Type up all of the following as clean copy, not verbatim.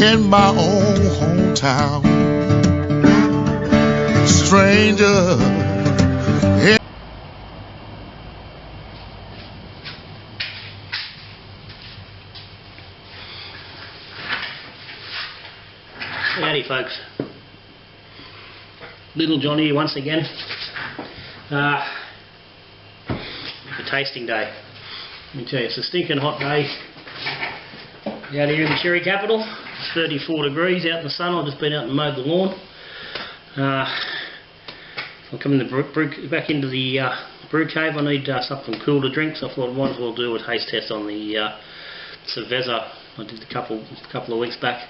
in my own hometown. Stranger. Howdy folks, Little John here once again. The tasting day. Let me tell you, it's a stinking hot day out here in the cherry capital. It's 34 degrees out in the sun. I've just been out and mowed the lawn. I'm coming back into the brew cave. I need something cool to drink, so I thought I might as well do a taste test on the Cerveza. I did a couple of weeks back.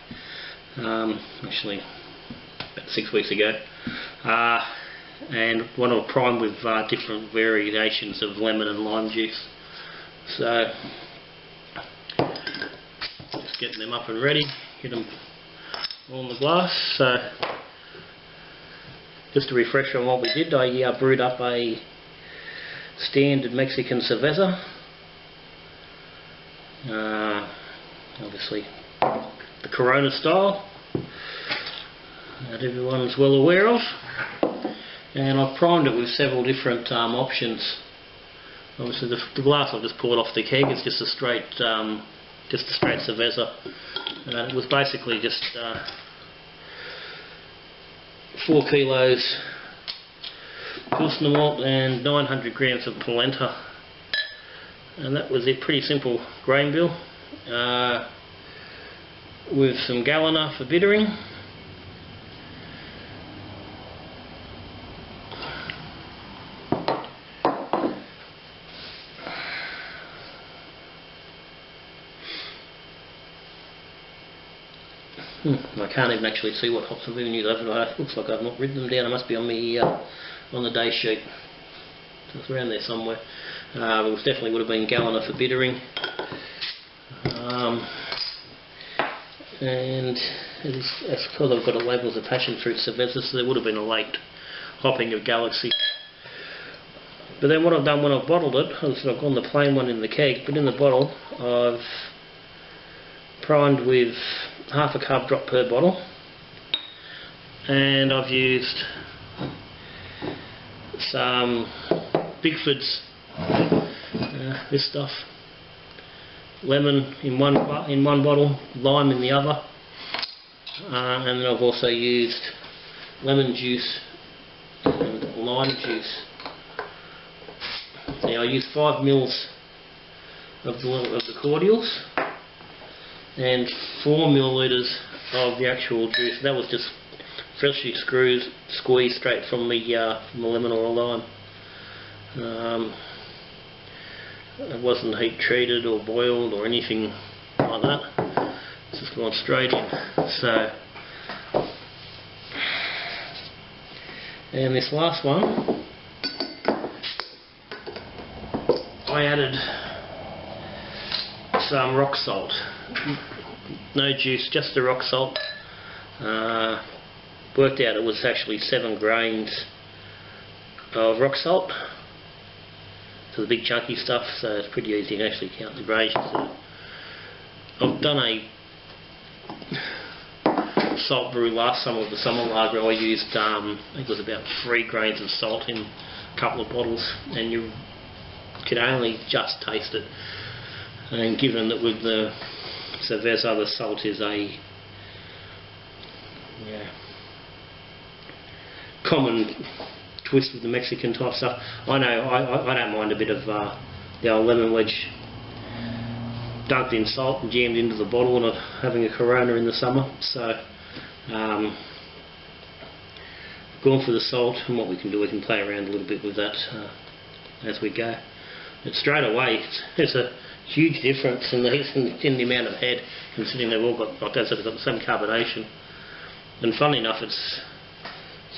Actually about 6 weeks ago, and want to prime with different variations of lemon and lime juice. So just getting them up and ready, get them all in the glass. So just a refresher on what we did, I brewed up a standard Mexican Cerveza, obviously the Corona style that everyone's well aware of, and I've primed it with several different options. Obviously the glass I've just poured off the keg is just a straight Cerveza. It was basically just 4 kilos Pilsner malt and 900 grams of polenta, and that was it. Pretty simple grain bill. With some Gallina for bittering, I can't even actually see what hops I've even used. It looks like I've not written them down. I must be on the day sheet. So it's around there somewhere. It definitely would have been Gallina for bittering. And it's because I've got a label as a Passionfruit Cerveza, so there would have been a late hopping of Galaxy. But then what I've done when I've bottled it, I've gone the plain one in the keg, but in the bottle I've primed with half a carb drop per bottle, and I've used some Bigford's this stuff. Lemon in one bottle, lime in the other, and then I've also used lemon juice and lime juice. Now I used 5 mils of the cordials and 4 millilitres of the actual juice. That was just freshly squeezed straight from the lemon or lime. It wasn't heat treated or boiled or anything like that. It's just gone straight in. So, and this last one, I added some rock salt. No juice, just the rock salt. Worked out it was actually 7 grains of rock salt. The big chunky stuff, so it's pretty easy to actually count the grains. So I've done a salt brew last summer with the summer lager. I used I think it was about 3 grains of salt in a couple of bottles, and you could only just taste it. And given that with the Cerveza the salt is a common twist with the Mexican type stuff, I know I don't mind a bit of the old lemon wedge dunked in salt and jammed into the bottle and having a Corona in the summer. So gone for the salt, and what we can do, we can play around a little bit with that as we go. But straight away there's a huge difference in the amount of head, considering they've all got, like I said, they've got the same carbonation. And funnily enough, it's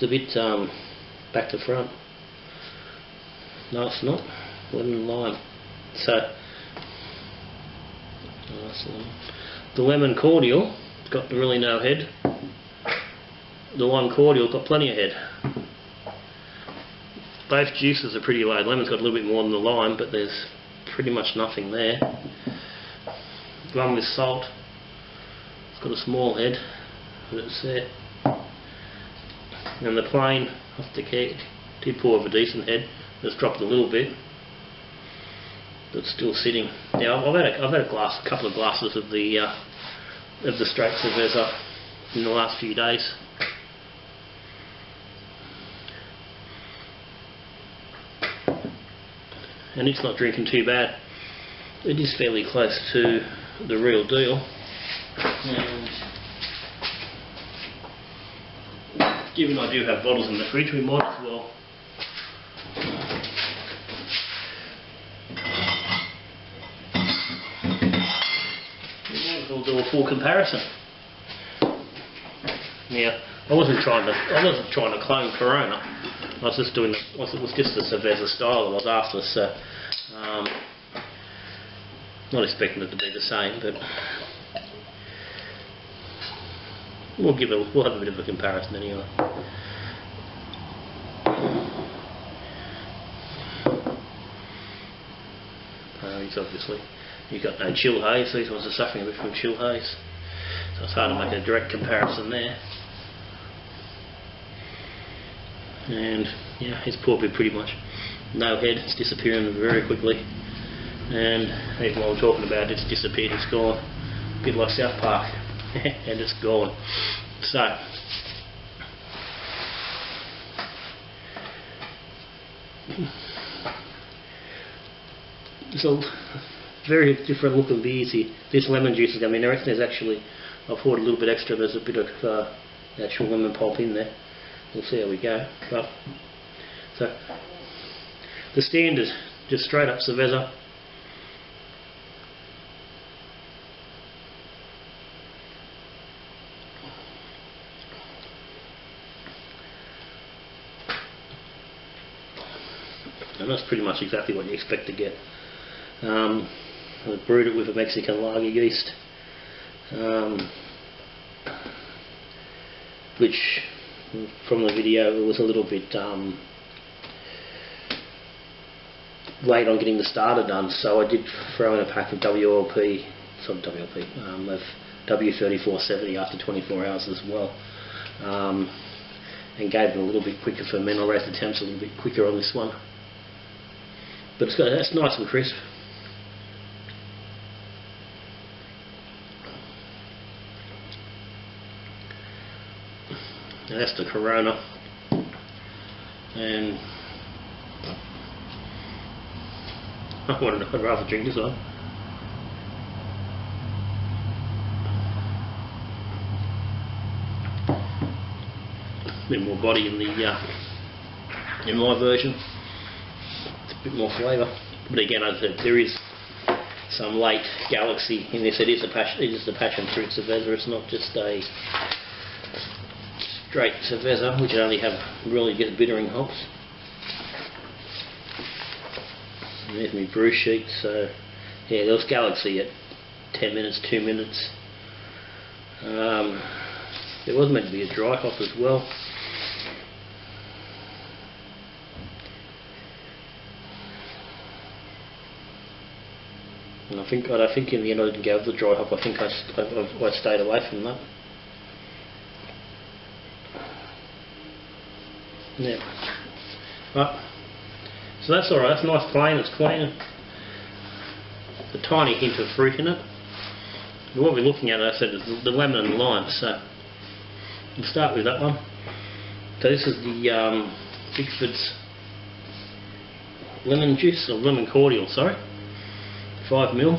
a bit back to front. No, it's not. Lemon and lime. So the lemon cordial got really no head. The lime cordial got plenty of head. Both juices are pretty low. Lemon's got a little bit more than the lime, but there's pretty much nothing there. One with salt, It's got a small head, as it's there. And the plain, off the keg, too poor of a decent head. It's dropped a little bit, but still sitting. Now I've had a couple of glasses of the straight Cerveza in the last few days. And it's not drinking too bad. It is fairly close to the real deal. And given I do have bottles in the fridge, we might as well do a full comparison. Now, I wasn't trying to clone Corona. I was just doing it was just the Cerveza style I was after, so not expecting it to be the same, but we'll have a bit of a comparison anyway. He's obviously, you've got no chill haze. These ones are suffering a bit from chill haze, so it's hard to make a direct comparison there. And yeah, he's probably pretty much no head. It's disappearing very quickly, and even while we're talking about it, it's disappeared. It's gone, a bit like South Park, and it's gone. So very different look of beers here. This lemon juice is, I mean, I reckon there's actually, I've poured a little bit extra. There's a bit of actual lemon pulp in there. We'll see how we go. But so the standard, just straight up Cerveza. And that's pretty much exactly what you expect to get. I brewed it with a Mexican lager yeast, which from the video it was a little bit late on getting the starter done, so I did throw in a pack of WLP, of W3470 after 24 hours as well, and gave it a little bit quicker ferment. I raised the temps a little bit quicker on this one, but that's nice and crisp. Now that's the Corona, and I'd rather drink this one. A bit more body in in my version. It's a bit more flavour, but again, as I said, there is some late Galaxy in this. It is the Passionfruit Cerveza. It's not just a straight Cerveza, which only have really good bittering hops. And there's my brew sheet. So yeah, there was Galaxy at 10 minutes, 2 minutes. There was meant to be a dry hop as well. And I think in the end I didn't go with the dry hop. I think I stayed away from that. Yeah. Right. So that's alright, that's nice plain, it's clean. A tiny hint of fruit in it. But what we're looking at, I said, is the lemon and lime, so we'll start with that one. So this is the Bigford's lemon juice, or lemon cordial, sorry. 5 ml.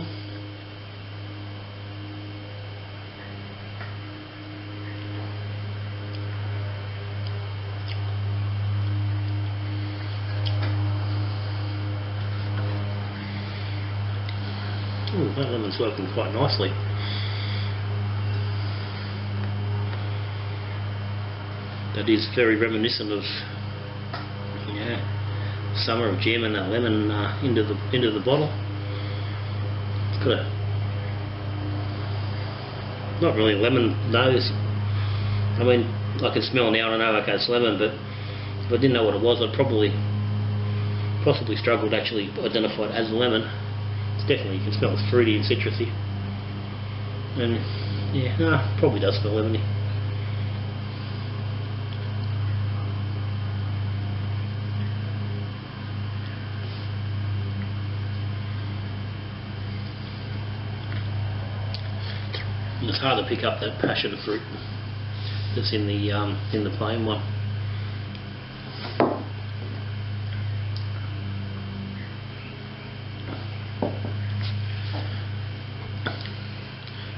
Ooh, that lemon's working quite nicely. That is very reminiscent of, yeah, summer of jamming that lemon into the bottle. It's got a not really lemon nose. I mean, I can smell now and I know, okay, it's lemon, but if I didn't know what it was, I'd possibly struggle to actually identify it as lemon. It's definitely, you can smell it's fruity and citrusy. And Yeah, no, probably does smell lemony. It's hard to pick up that passion fruit that's in the plain one.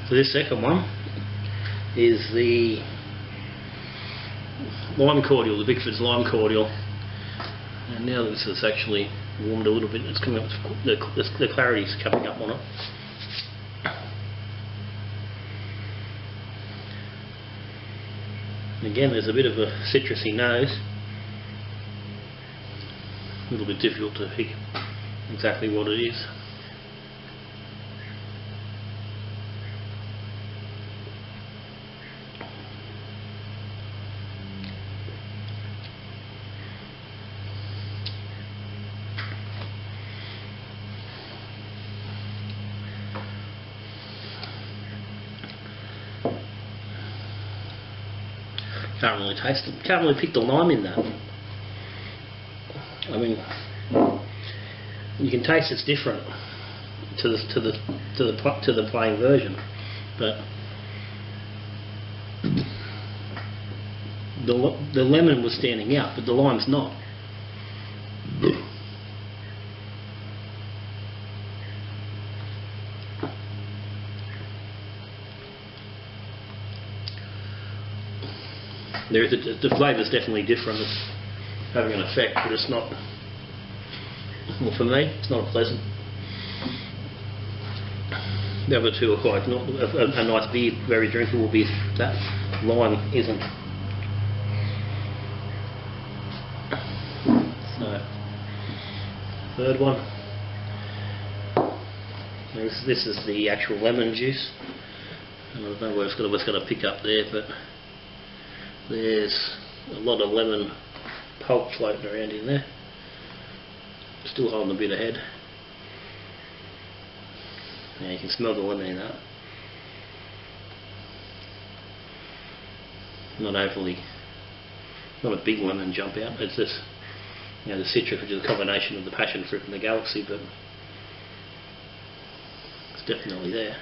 So this second one is the lime cordial, the Bickford's lime cordial. And now this has actually warmed a little bit, it's coming up, the clarity's coming up on it. Again, there's a bit of a citrusy nose. A little bit difficult to pick exactly what it is. Can't really taste it. Can't really pick the lime in that. I mean, you can taste it's different to the plain version, but the lemon was standing out, but the lime's not. The flavour's definitely different. It's having an effect, but it's not. Well, for me, it's not pleasant. The other two are quite not a nice beer, very drinkable beer. That lime isn't. So, third one. This is the actual lemon juice. I don't know where it's going to pick up there, but there's a lot of lemon pulp floating around in there. Still holding a bit of head. Yeah, you can smell the lemon in that. Not overly, not a big lemon jump out. It's just, the citrus, which is a combination of the passion fruit and the galaxy, but it's definitely there.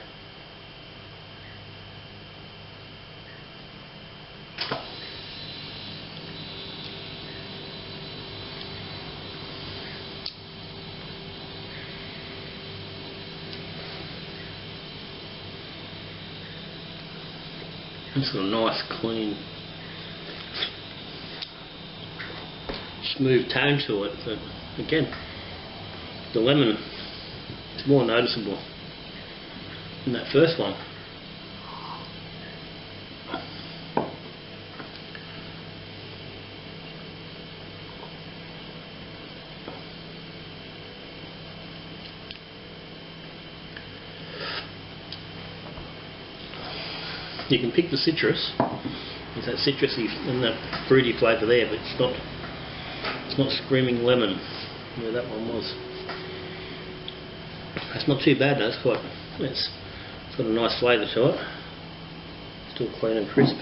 It's got a nice, clean, smooth tone to it, but again, the lemon is more noticeable than that first one. You can pick the citrus. There's that citrusy and that fruity flavour there, but it's not screaming lemon where that one was. That's not too bad though. It's got a nice flavour to it. Still clean and crisp.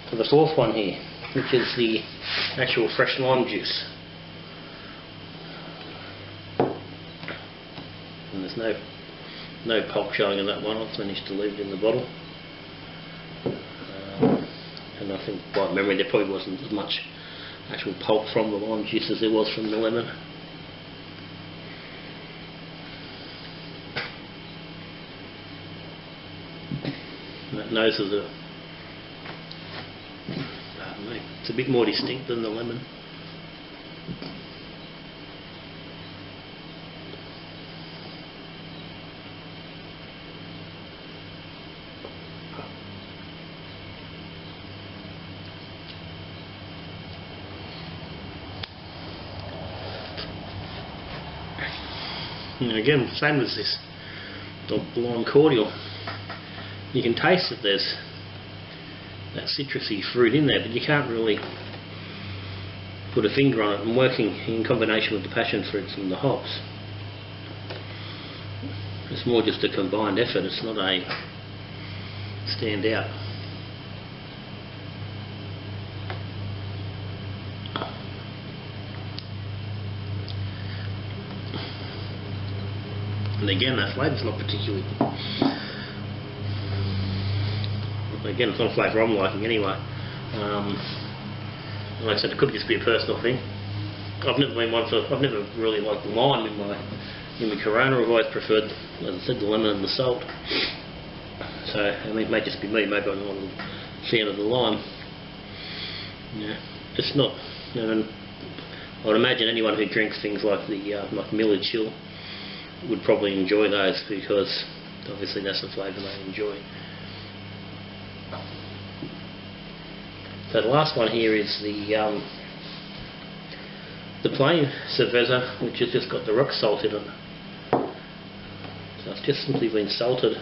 So the fourth one here, which is the actual fresh lime juice. And there's no pulp showing in that one. I've managed to leave it in the bottle. And I think by memory there probably wasn't as much actual pulp from the lime juice as there was from the lemon. And that nose is it's a bit more distinct than the lemon. And again, same as this, the lime cordial. You can taste that there's that citrusy fruit in there, but you can't really put a finger on it. And working in combination with the passion fruits and the hops, it's more just a combined effort. It's not stand out. And again, that flavour's not particularly... Again, it's not a flavour I'm liking anyway. Like I said, it could just be a personal thing. I've never really liked lime in my Corona. I've always preferred, as I said, the lemon and the salt. So, I mean, it may just be me. Maybe I'm not a fan of the lime. Yeah, it's not. You know, I would imagine anyone who drinks things like the like Miller Chill would probably enjoy those, because obviously that's the flavour they enjoy. So the last one here is the plain Cerveza, which has just got the rock salt in it. So it's just simply been salted.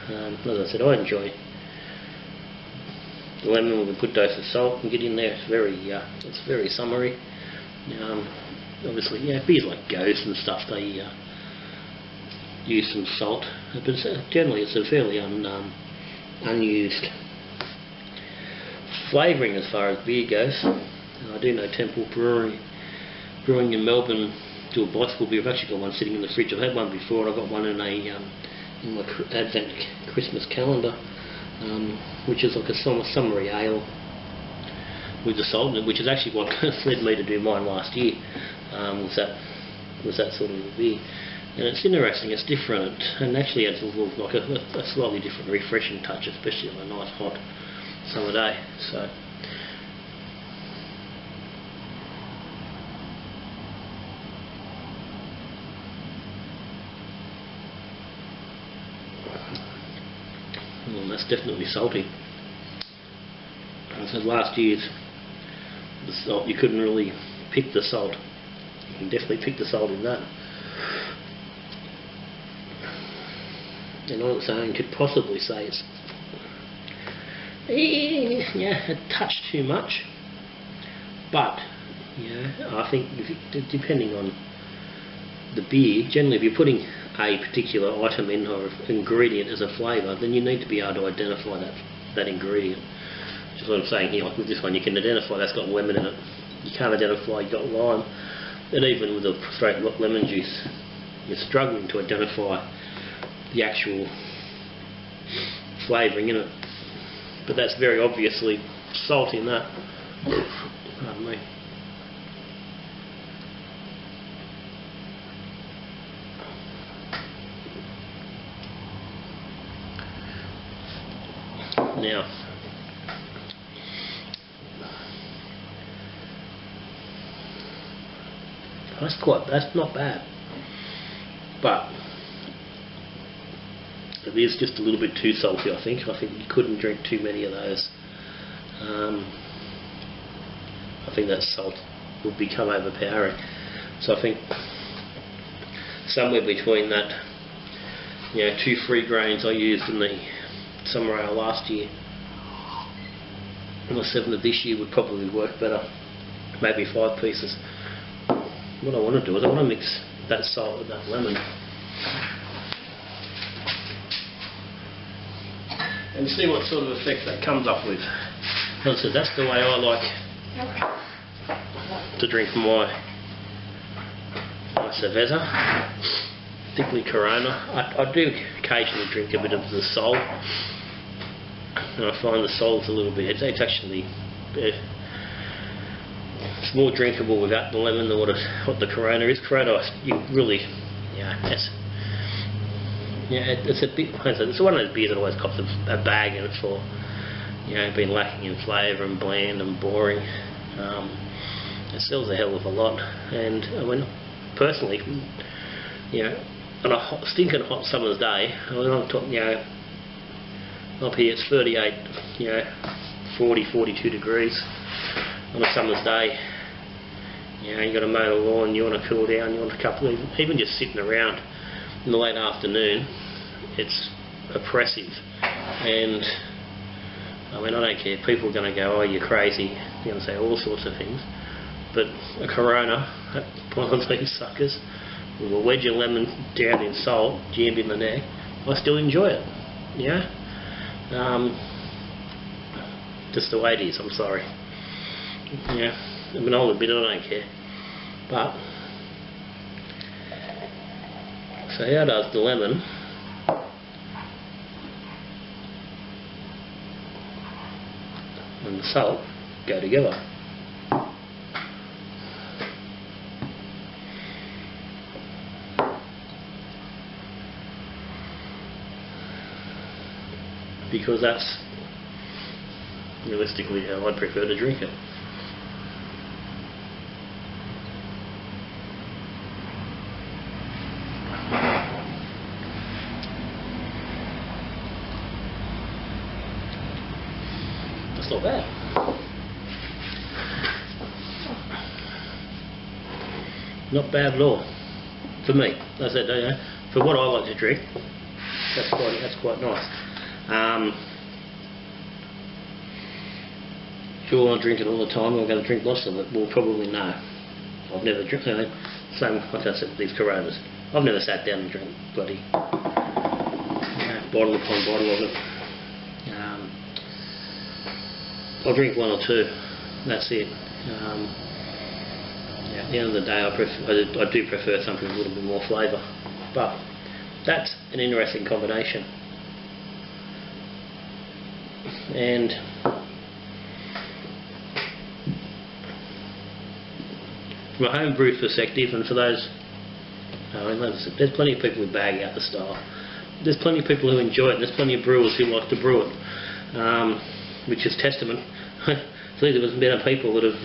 As I said, I enjoy the lemon with a good dose of salt and get in there. It's very summery. Obviously, yeah, beers like Ghost and stuff, they use some salt, but generally it's a fairly unused flavouring as far as beer goes. And I do know Temple Brewing in Melbourne do a bicycle beer. I've actually got one sitting in the fridge. I've had one before, and I got one in my Advent Christmas calendar, which is like a summery ale with the salt in it, which is actually what led me to do mine last year. Was that sort of a beer. And it's interesting, it's different, and actually adds a little, like a slightly different refreshing touch, especially on a nice hot summer day. So that's definitely salty. And so last year's, the salt, you couldn't really pick the salt. You can definitely pick the salt in that. And all it's saying, could possibly say it's a touch too much, but I think depending on the beer, generally if you're putting a particular item in or ingredient as a flavour, then you need to be able to identify that ingredient. Which is what I'm saying here. Like with this one, you can identify that's got lemon in it. You can't identify you've got lime, and even with a straight lemon juice, you're struggling to identify the actual flavouring in it. But that's very obviously salt in that. Pardon me. Now, that's not bad, but it is just a little bit too salty. I think you couldn't drink too many of those. I think that salt would become overpowering. So I think somewhere between that, 2 free grains I used in the summer ale last year and the 7 of this year would probably work better. Maybe 5 pieces. What I want to do is I want to mix that salt with that lemon and see what sort of effect that comes up with. As I said, that's the way I like to drink my Cerveza, particularly Corona. I do occasionally drink a bit of the Sol, and I find the Sol's a little bit, it's actually it's more drinkable without the lemon than what the Corona is. Corona, you really, it's a bit, it's one of those beers that always cops a bag in it for, being lacking in flavour and bland and boring. It sells a hell of a lot, and I mean, personally, on a stinking hot summer's day, I'm talking, up here it's 38, 40, 42 degrees on a summer's day. You got to mow the lawn, you want to cool down, you want a couple of, even just sitting around in the late afternoon, it's oppressive. And I mean, I don't care, people are going to go, oh, you're crazy, you're going to say all sorts of things, but a Corona, one of these suckers, with a wedge of lemon down in salt, jammed in the neck, I still enjoy it. Yeah. Just the way it is. I'm sorry. Yeah. I mean, I'll admit I don't care. But so how does the lemon and the salt go together? Because that's realistically how I prefer to drink it. That's not bad. Not bad at all. For me, that's it. You know, for what I like to drink, that's quite nice. Do I drink it all the time? I'm going to drink lots of it. Well, probably no. I've never drunk it. Same like I said with these Coronas. I've never sat down and drank bloody bottle upon bottle of it. I'll drink one or two. That's it. At the end of the day, I do prefer something with a little bit more flavour. But that's an interesting combination. And from a homebrew perspective, and for those, there's plenty of people who bag out the style. There's plenty of people who enjoy it. There's plenty of brewers who like to brew it, which is testament. So there was better people that have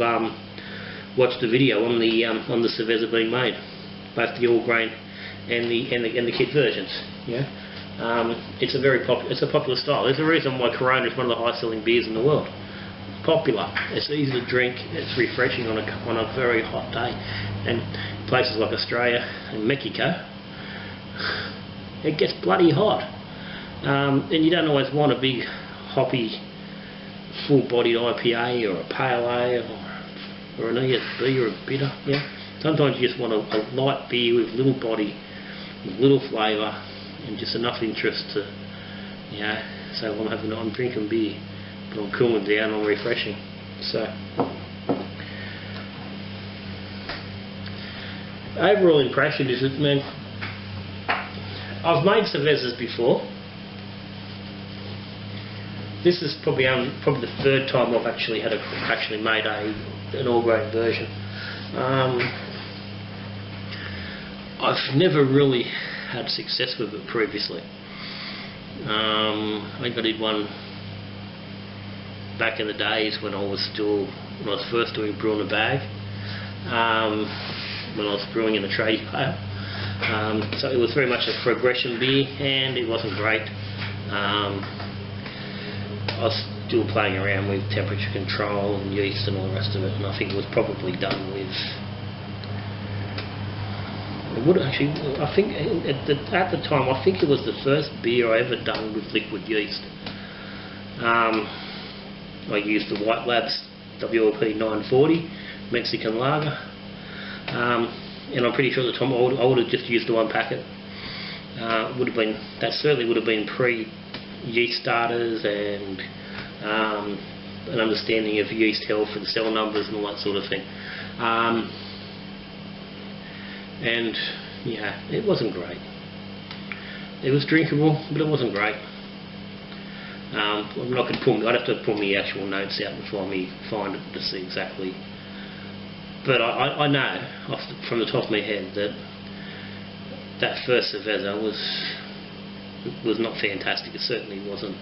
watched the video on the Cerveza being made, both the all grain and the kit versions. Yeah, it's a popular style. There's a reason why Corona is one of the highest selling beers in the world. It's popular. It's easy to drink. It's refreshing on a very hot day. And places like Australia and Mexico, it gets bloody hot. And you don't always want a big hoppy, full-bodied IPA or a pale ale or an ESB or a bitter. Yeah. Sometimes you just want a light beer with little body, with little flavour, and just enough interest to, say, well, I'm drinking beer, but I'm cooling down, I'm refreshing. So, overall impression is that, man, I've made Cervezas before. This is probably the third time I've actually made an all grain version. I've never really had success with it previously. I think I did one back in the days when I was first doing brew in a bag, when I was brewing in a tradie pail. So it was very much a progression beer, and it wasn't great. I was still playing around with temperature control and yeast and all the rest of it, and I think it was probably done with. At the time, I think it was the first beer I ever done with liquid yeast. I used the White Labs WLP 940 Mexican lager, and I'm pretty sure at the time I would have just used the one packet. That certainly would have been pre yeast starters and an understanding of yeast health and cell numbers and all that sort of thing. And yeah, it wasn't great. It was drinkable, but it wasn't great. I'd have to pull my actual notes out before me find it to see exactly. But I know from the top of my head that first Cerveza was not fantastic. It certainly wasn't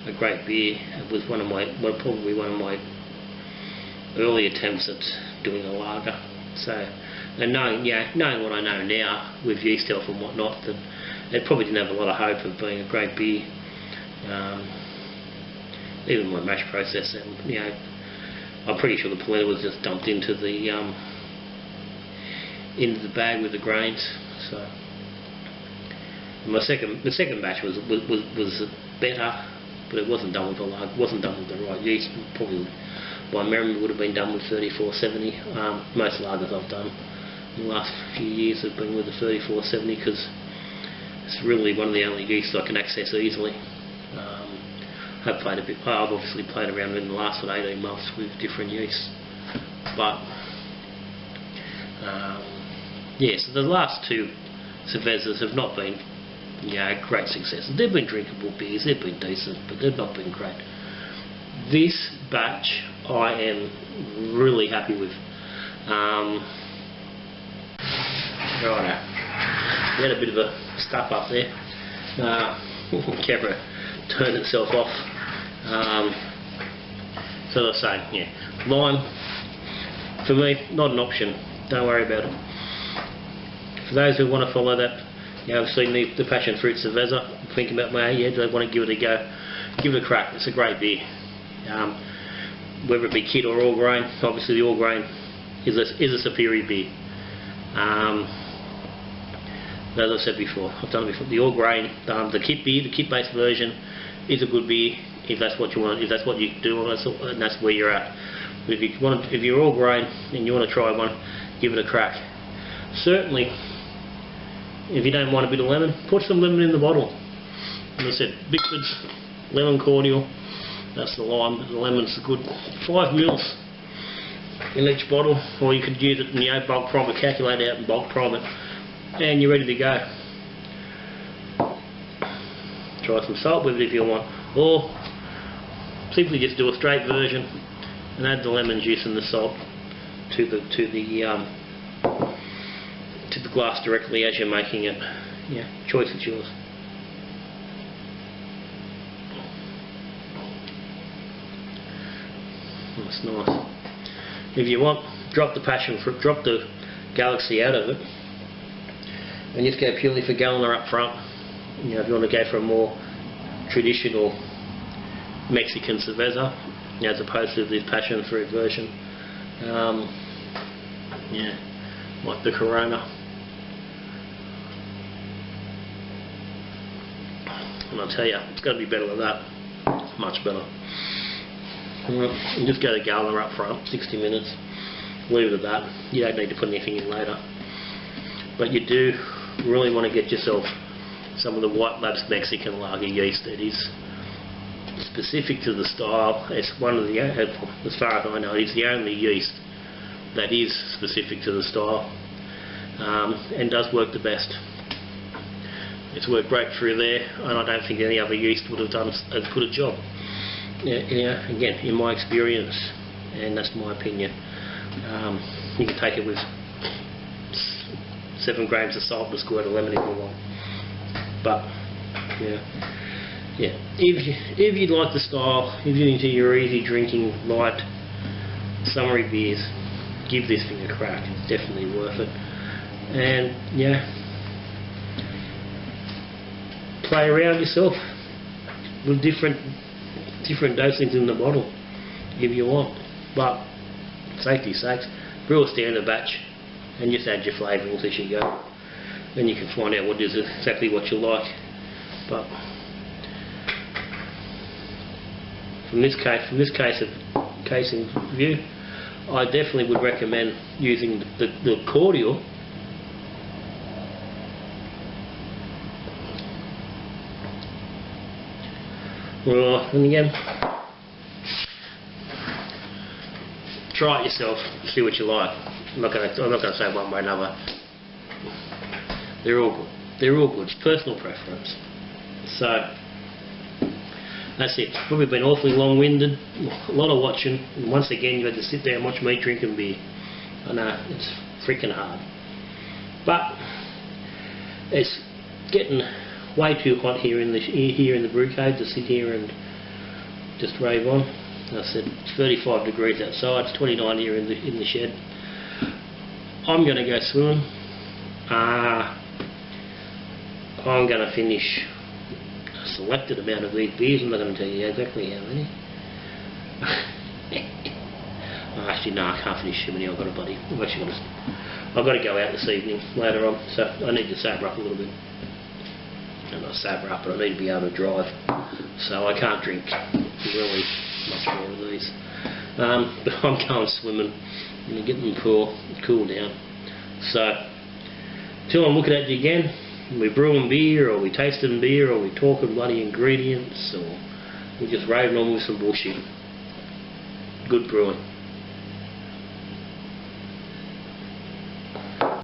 a great beer. It was probably one of my early attempts at doing a lager. So, and knowing what I know now with yeast health and whatnot, that it probably didn't have a lot of hope of being a great beer. Even my mash process, and I'm pretty sure the polenta was just dumped into the bag with the grains. So the second batch was better, but it wasn't done with the right yeast. Probably by memory would have been done with 3470. Most lagers I've done in the last few years have been with the 3470 because It's really one of the only yeasts I can access easily. I've obviously played around in the last 18 months with different yeasts, but yeah, so the last two Cervezas have not been, great successes. They've been drinkable beers, they've been decent, but they've not been great. This batch I am really happy with. Righto, we had a bit of a stuff up there. Camera turned itself off. So I was saying, lime, for me, not an option. Don't worry about it. For those who want to follow that, I've seen the Passionfruit Cerveza, thinking about, do I want to give it a go? Give it a crack. It's a great beer. Whether it be kit or all grain, obviously the all grain is a superior beer. As I said before, I've done it before. The all grain, the kit beer, the kit based version, is a good beer if that's what you want. If that's what you do, and that's where you're at. But if you're all grain and you want to try one, give it a crack. Certainly, if you don't want a bit of lemon, put some lemon in the bottle. As I said, Bickford's lemon cordial. That's the lime, but the lemon's good. 5 mils in each bottle, or you could use it in the bulk prime it, calculate out and bulk prime it, and you're ready to go. Try some salt with it if you want, or simply just do a straight version and add the lemon juice and the salt to the glass directly as you're making it. Choice is yours. That's nice. If you want, drop the Passionfruit, drop the Galaxy out of it, and just go purely for Galliner up front. If you want to go for a more traditional Mexican Cerveza, as opposed to the Passionfruit version, like the Corona. And I'll tell you, it's got to be better than that. Much better. And just go to Galliner up front, 60 minutes. Leave it at that. You don't need to put anything in later. But you do really want to get yourself some of the White Labs Mexican lager yeast that is specific to the style. It's one of the, as far as I know, it's the only yeast that is specific to the style, and does work the best. It's worked great through there, and I don't think any other yeast would have done as good a job. Again, in my experience, and that's my opinion. You can take it with 7 grams of salt and a squirt of lemon if you want. But if you like the style, if you're into your easy drinking, light, summery beers, give this thing a crack. It's definitely worth it. And play around yourself with different dosings in the bottle if you want. But safety's sakes, brew a standard batch and just add your flavourings as you go. Then you can find out what is exactly what you like. But from this casing view, I definitely would recommend using the cordial and again, try it yourself, see what you like. I'm not going to say one way or another. They're all good. They're all good. It's personal preference. So that's it. Probably been awfully long-winded. A lot of watching. And once again, you had to sit there and watch me drinking beer. I know it's freaking hard, but it's getting way too hot here in the brew cave to sit here and just rave on. I said it's 35 degrees outside. It's 29 here in the shed. I'm going to go swimming. I'm going to finish a selected amount of these beers. I'm not going to tell you exactly how many. Actually, no, I can't finish too many. I've got to go out this evening later on, so I need to sober up a little bit. I'm not sober up, but I need to be able to drive, so I can't drink really much more of these. But I'm going swimming and getting them cool down. So, till I'm looking at you again, we brewing beer, or we tasting beer, or we talking bloody ingredients, or we just raving on with some bullshit. Good brewing.